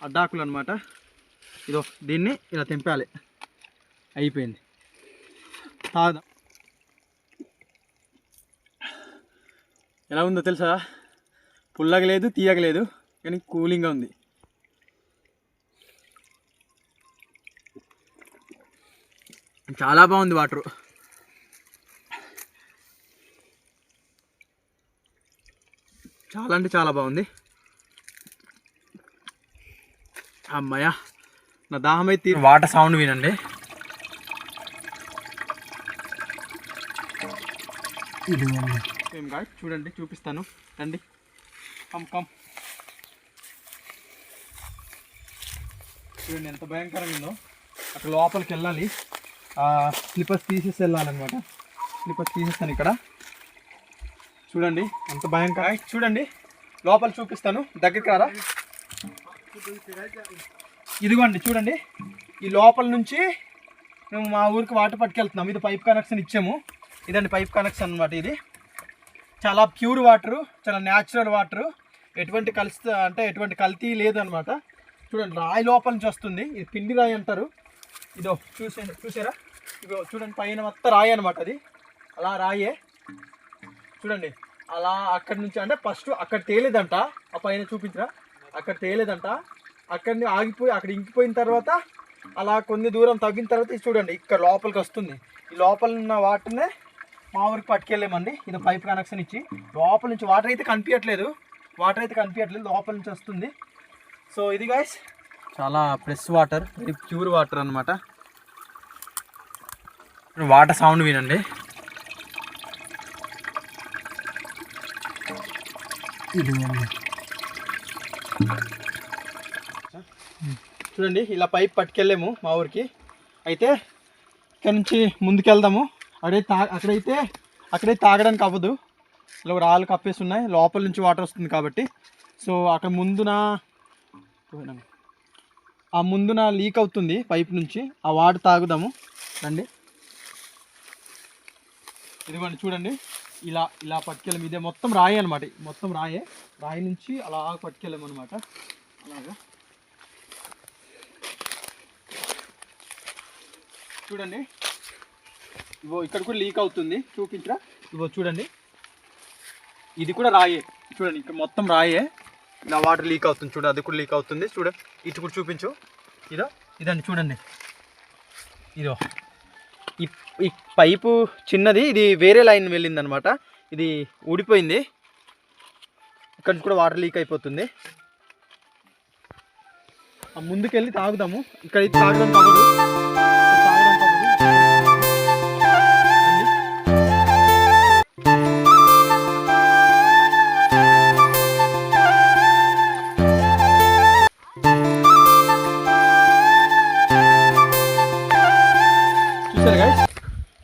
అడ్డాకులు అనమాట. ఇదో దీన్ని ఇలా తెంపాలి. అయిపోయింది. తాగుదాం. ఎలా ఉందో తెలుసా? పుల్లగా లేదు, తీయగా లేదు, కానీ కూలింగ్గా ఉంది. చాలా బాగుంది వాటరు. చాలా అంటే చాలా బాగుంది. అమ్మయ్య, నా దాహం అయితే వాటర్ సౌండ్ వినండి. ఏం కాదు, చూడండి, చూపిస్తాను రండి. కమ్ చూడండి ఎంత భయంకరంగా ఉందో. అక్కడ లోపలికి వెళ్ళాలి. స్లిప్పర్స్ తీసేసి వెళ్ళాలన్నమాట. స్లిప్పర్స్ తీసేస్తాను ఇక్కడ. చూడండి ఎంత భయంకరంగా. చూడండి లోపల చూపిస్తాను, దగ్గరికి రారా. ఇదిగోండి చూడండి, ఈ లోపల నుంచి మేము మా ఊరికి వాటర్ పట్టుకెళ్తున్నాం. ఇది పైప్ కనెక్షన్ ఇచ్చాము. ఇదండి పైప్ కనెక్షన్ అనమాట. ఇది చాలా ప్యూర్ వాటరు, చాలా న్యాచురల్ వాటరు. ఎటువంటి కల్తీ లేదు అనమాట. చూడండి రాయి లోపల నుంచి వస్తుంది. ఇది పిండి రాయి అంటారు. ఇదో చూసారా? ఇదో చూడండి పైన మొత్తం రాయి అనమాట. అది అలా రాయే. చూడండి అలా అక్కడి నుంచి, అంటే ఫస్ట్ అక్కడ తేలేదంట. ఆ పైన చూపించరా, అక్కడ తేలేదంట. అక్కడిని ఆగిపోయి అక్కడ ఇంకిపోయిన తర్వాత అలా కొన్ని దూరం తగ్గిన తర్వాత ఇది చూడండి ఇక్కడ లోపలికి వస్తుంది. ఈ లోపల ఉన్న వాటర్నే మా ఊరికి పట్టుకెళ్ళామండి. ఇది పైప్ కనెక్షన్ ఇచ్చి లోపల నుంచి వాటర్ అయితే కనిపించట్లేదు, లోపల నుంచి వస్తుంది. సో ఇది గైస్ చాలా fresh water, very pure water అనమాట. వాటర్ సౌండ్ వినండి. చూడండి ఇలా పైప్ పట్టుకెళ్ళాము మా ఊరికి. అయితే ఇక్కడ నుంచి ముందుకెళ్దాము. అక్కడైతే తాగడానికి అవ్వదు, ఇలా రాళ్ళు కప్పేసి ఉన్నాయి. లోపల నుంచి వాటర్ వస్తుంది కాబట్టి. సో అక్కడ ముందున లీక్ అవుతుంది పైప్ నుంచి. ఆ వాటర్ తాగుదాము రండి. ఇదిగోండి చూడండి, ఇలా పట్టుకెళ్ళాము. ఇదే మొత్తం రాయి అనమాట. మొత్తం రాయి నుంచి అలా పట్టుకెళ్ళాము అనమాట. అలాగా చూడండి. ఇవో ఇక్కడ కూడా లీక్ అవుతుంది, చూపించరా. ఇవో చూడండి, ఇది కూడా రాయే. చూడండి ఇక్కడ మొత్తం రాయే. ఇలా వాటర్ లీక్ అవుతుంది చూడండి, అది కూడా లీక్ అవుతుంది. చూడండి ఇటు కూడా చూపించు. ఇదండి చూడండి. ఇదో ఈ పైపు చిన్నది, ఇది వేరే లైన్ వెళ్ళింది అనమాట. ఇది ఊడిపోయింది. ఇక్కడ కూడా వాటర్ లీక్ అయిపోతుంది. ముందుకెళ్ళి తాగుదాము. ఇక్కడ ఇది తాగడం కావదు.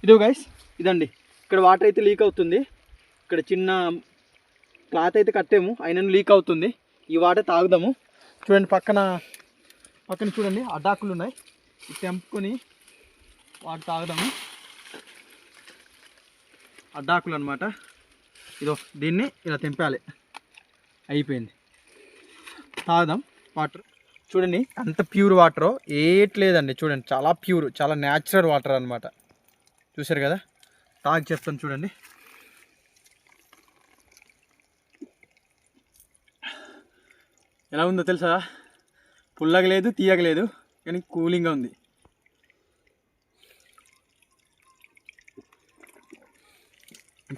ఇదో గైస్ ఇదండి, ఇక్కడ వాటర్ అయితే లీక్ అవుతుంది. ఇక్కడ చిన్న క్లాత్ అయితే కట్టాము, అయినా లీక్ అవుతుంది. ఈ వాటర్ తాగుదాము. చూడండి పక్కన చూడండి అడ్డాకులు ఉన్నాయి. ఇది తెంపుకొని వాటర్ తాగుదాము. అడ్డాకులు అనమాట. ఇదో దీన్ని ఇలా తెంపాలి. అయిపోయింది. తాగుదాం వాటర్. చూడండి అంత ప్యూర్ వాటర్ ఏట్లేదండి. చూడండి చాలా ప్యూర్, చాలా న్యాచురల్ వాటర్ అనమాట. చూసారు కదా, తాగి చెప్తాను చూడండి. ఎలా ఉందో తెలుసా? పుల్లగా లేదు, తీయగా లేదు, కానీ కూలింగ్గా ఉంది.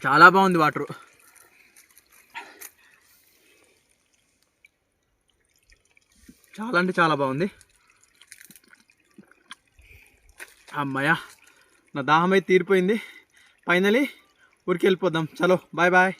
చాలా బాగుంది వాటరు. చాలా అంటే చాలా బాగుంది. అమ్మయ్య, నా దాహం అయితే తీరిపోయింది. ఫైనలీ ఊరికి వెళ్ళిపోదాం. చలో బాయ్ బాయ్.